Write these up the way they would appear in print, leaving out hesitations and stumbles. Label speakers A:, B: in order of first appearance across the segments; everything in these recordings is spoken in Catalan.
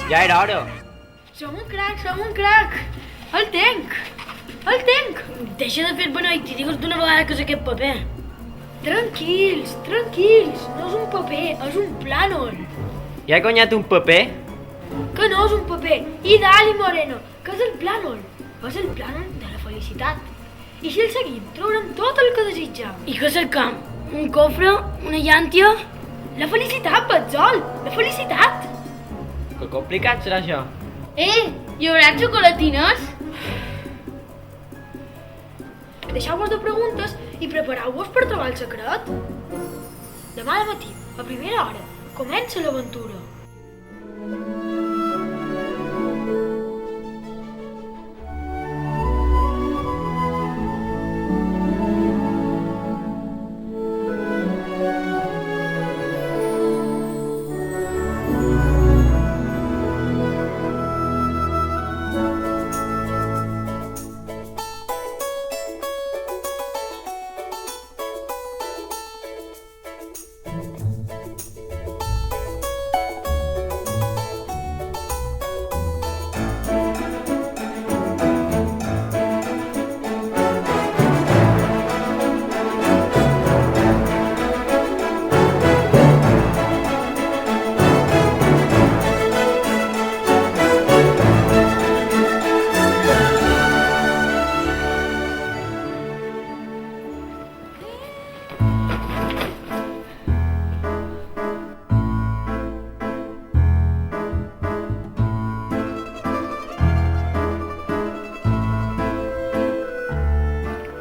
A: Ja era hora.
B: Som un crac. El tenc.
C: Deixa de fer beneït i digues d'una vegada que és aquest paper.
B: Tranquils. No és un paper, és un plànol.
A: Ja he guanyat un paper?
B: Que no és un paper. I dali, Moreno, que és el plànol. És el plànol de la felicitat. I si el seguim, trobarem tot el que desitgem.
C: I què és el camp? Un cofre? Una llàntia?
B: La felicitat, Betzol, la felicitat.
A: Que complicat serà això.
C: Hi haurà xocolatines?
B: Deixeu-vos de preguntes i prepareu-vos per trobar el secret. Demà al matí, a primera hora, comença l'aventura.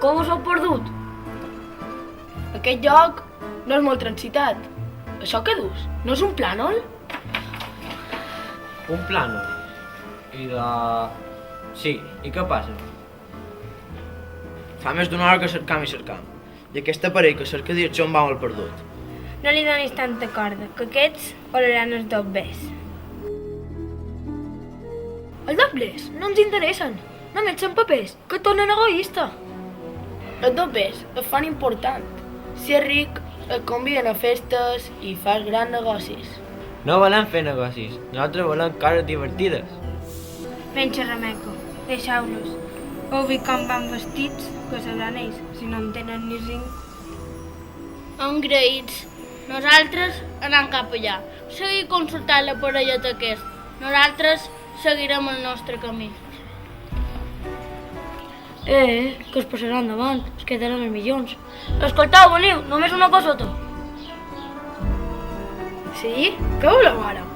C: Com us heu perdut?
B: Aquest lloc no és molt transitat. Això que dus, no és un plànol?
A: Un plànol. Sí, i què passa? Fa més d'una hora que cercam. I aquest aparell que cerca direcció on va molt perdut.
D: No li donis tanta corda, que aquests olaran els doblers.
B: Els doblers no ens interessen. Només són papers que et tornen egoista.
C: Els doblers et fan important. Si és ric, et conviden a festes i fas grans negocis.
A: No volem fer negocis, nosaltres volem coses divertides.
D: Menys remeco, deixeu-los. Heu vist com van vestits, que sabran ells, si no en tenen ni zinc.
C: Engreïts. Nosaltres anem cap allà. Seguir consultant la parelleta aquest. Nosaltres seguirem el nostre camí. Que es passaran davant, es quedaran els milions. Escoltau, veniu, només una coseta.
B: Sí? Què voleu ara?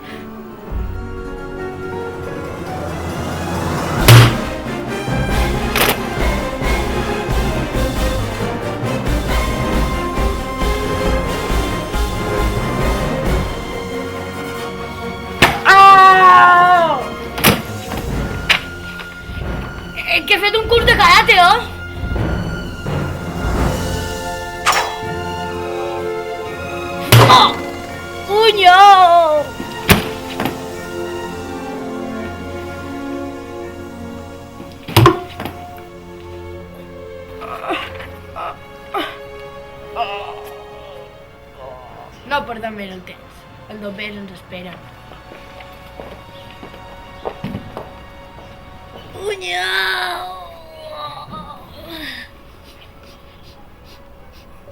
C: Que he fet un curs de karate, Puño!
B: No perdem més el temps. Els doblers ens esperen.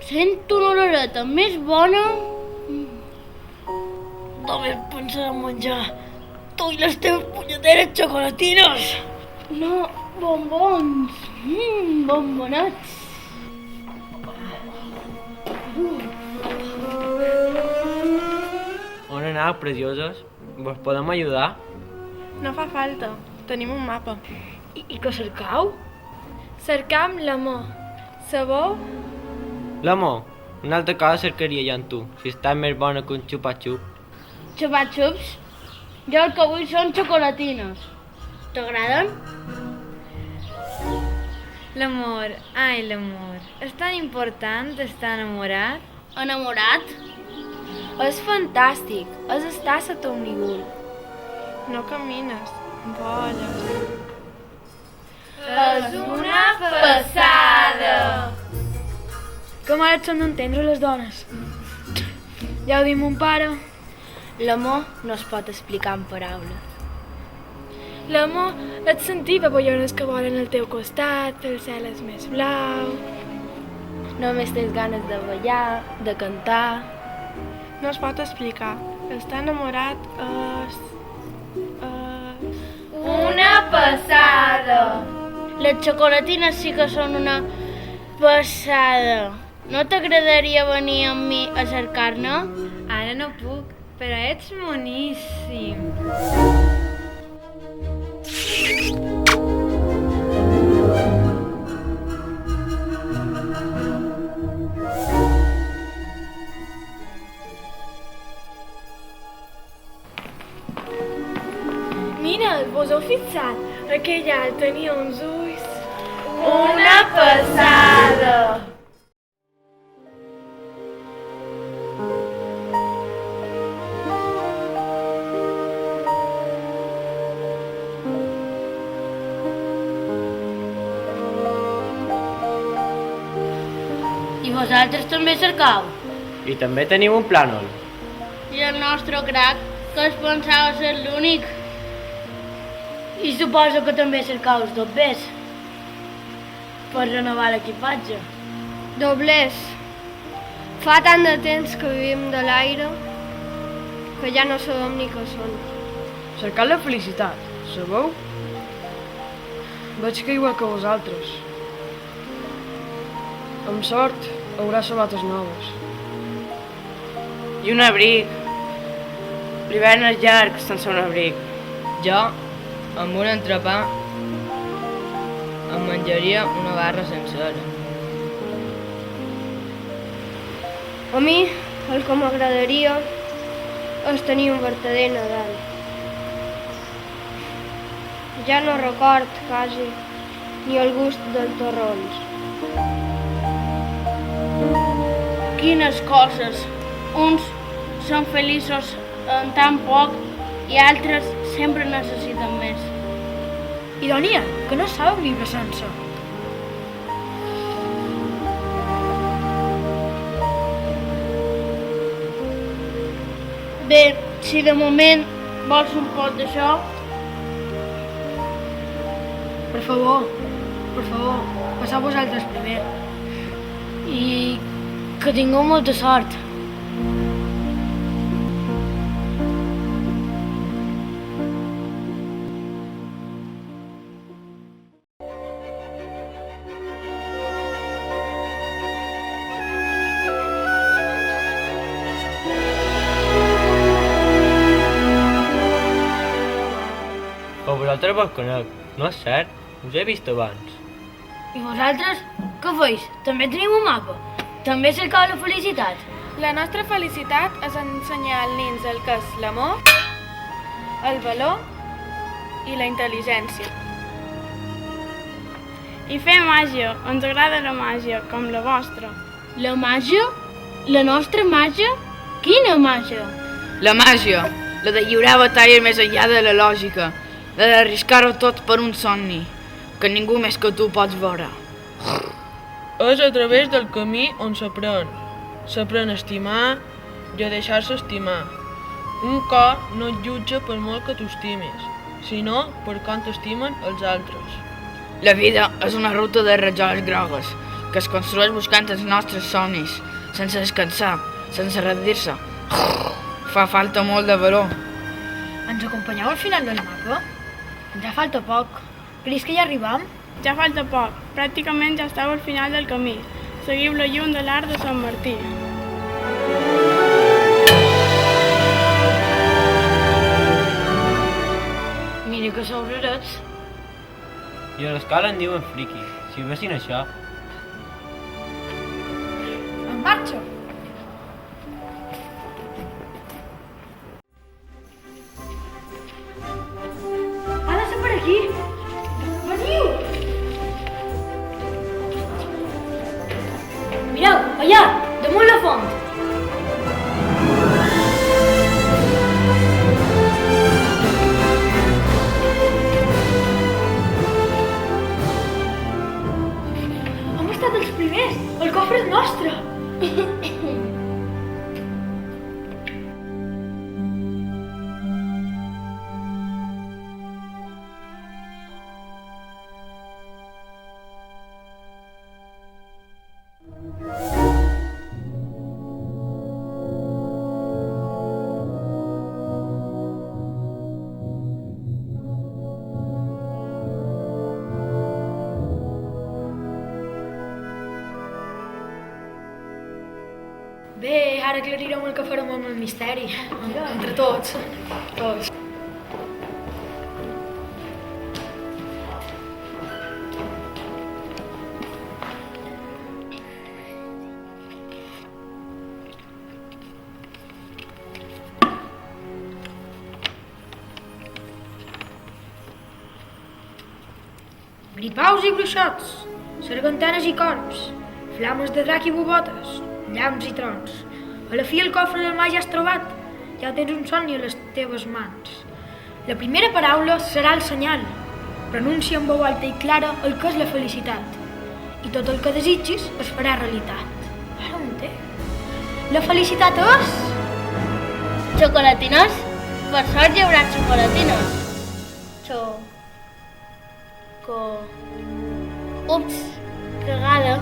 C: Sento una oloreta més bona. Només pensar en menjar tu i les teves punyeteres xocolatines. No, bombons. Bombonats.
A: On aneu, preciosos? Vos podem ajudar?
D: No fa falta, tenim un mapa.
B: I què cercau?
D: Cercam l'amor. Sabó?
A: L'amor, una altra cosa cercaria jo en tu, si estàs més bona que un xupa-xup.
C: Xupa-xups? Jo el que vull són xocolatines. T'agraden?
D: L'amor, ai l'amor. És tan important estar enamorat.
C: Enamorat?
D: És fantàstic, és estar a ton ningú. No camines, voles.
C: És una passada!
B: Que mal et són d'entendre les dones. Ja ho diu mon pare.
D: L'amor no es pot explicar en paraules.
E: L'amor et sentir papallones que volen al teu costat, el cel és més blau.
C: Només tens ganes de ballar, de cantar.
E: No es pot explicar. Estar enamorat és...
C: Una passada! Les xocolatines sí que són una passada. No t'agradaria venir amb mi a cercar-ne?
D: Ara no puc, però ets moníssim.
E: Mira, vos heu fixat? Aquell alt tenia uns ulls...
C: Una passada! I vosaltres també cercau?
A: I també teniu un plànol.
C: I el nostre crac, que es pensava ser l'únic. I suposo que també cercau els doblers per renovar l'equipatge.
B: Doblers. Fa tant de temps que vivim de l'aire que ja no sabem ni què són.
F: Cercar la felicitat, sabeu? Veig que igual que vosaltres. Amb sort, haurà sabates noves. I un abric. L'hivern és llarg sense un abric. Jo, amb un entrepà, em menjaria una barra sencera.
B: A mi el que m'agradaria és tenir un verdader Nadal. Ja no record quasi ni el gust dels torrons.
C: Quines coses! Uns són feliços en tan poc i altres sempre necessiten més.
B: Ironia, que no saben viure sense.
C: Bé, si de moment vols un pot d'això,
B: Per favor, passeu vosaltres primer.
C: i que tingueu molta sort.
A: O vosaltres vos conec, no és cert? Us he vist abans.
C: I vosaltres, què feis? També teniu un mapa? També cercau la felicitat?
E: La nostra felicitat és ensenyar als nens el que és l'amor, el valor i la intel·ligència.
G: I fer màgia, ens agrada la màgia, com la vostra.
C: La màgia? La nostra màgia? Quina màgia?
F: La màgia, la de lliurar batalles més enllà de la lògica, la d'arriscar-ho tot per un somni, que ningú més que tu pots veure.
H: És a través del camí on s'aprèn. S'aprèn a estimar i a deixar-se estimar. Un cor no et jutja per molt que t'estimis, sinó per com t'estimen els altres.
F: La vida és una ruta de rajoles grogues, que es construeix buscant els nostres somnis, sense descansar, sense rendir-se. Fa falta molt de valor.
B: Ens acompanyeu al final del mapa? Ja falta poc. Creus que ja arribam?
G: Ja falta poc, pràcticament ja estàu al final del camí. Seguiu la llum de l'arc de Sant Martí.
C: Mira que sou rarets.
A: I a l'escola en diuen friqui. Si vessin això...
B: En marxa! Ha de ser per aquí! Veniu!
C: Mireu, allà, damunt la font.
B: Hem estat els primers! El cofre és nostre! ara aclarirem el que farem amb el misteri. Entre tots. Tots. Gripaus i bruixots, sargantanes i corps, flames de drac i bobotes, llamps i trons. A la fi el cofre del mà ja has trobat, ja tens un somni a les teves mans. La primera paraula serà el senyal. Pronuncia en veu alta i clara el que és la felicitat. I tot el que desitgis es farà realitat. Ara ho entenc. La felicitat és...
C: Xocolatines? Per sort hi haurà xocolatines. Ups, cagada.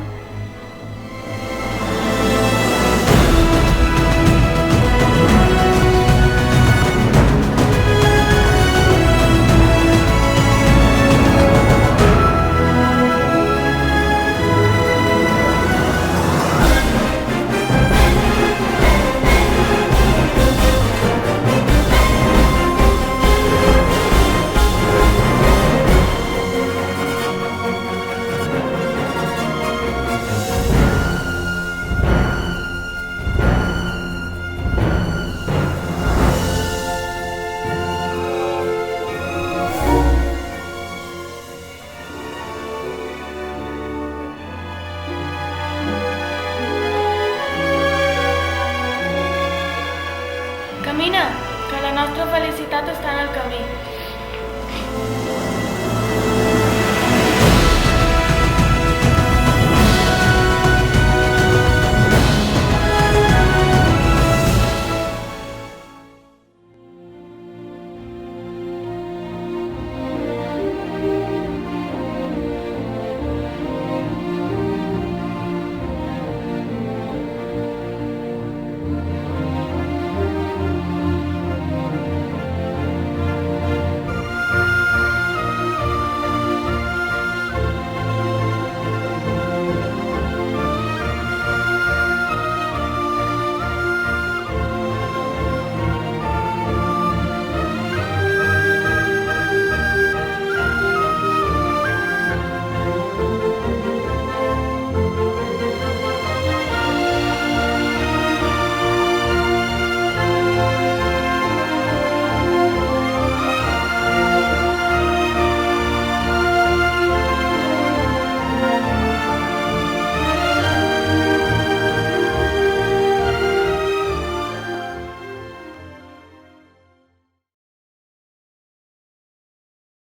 E: Camina, que la nostra felicitat està en el camí.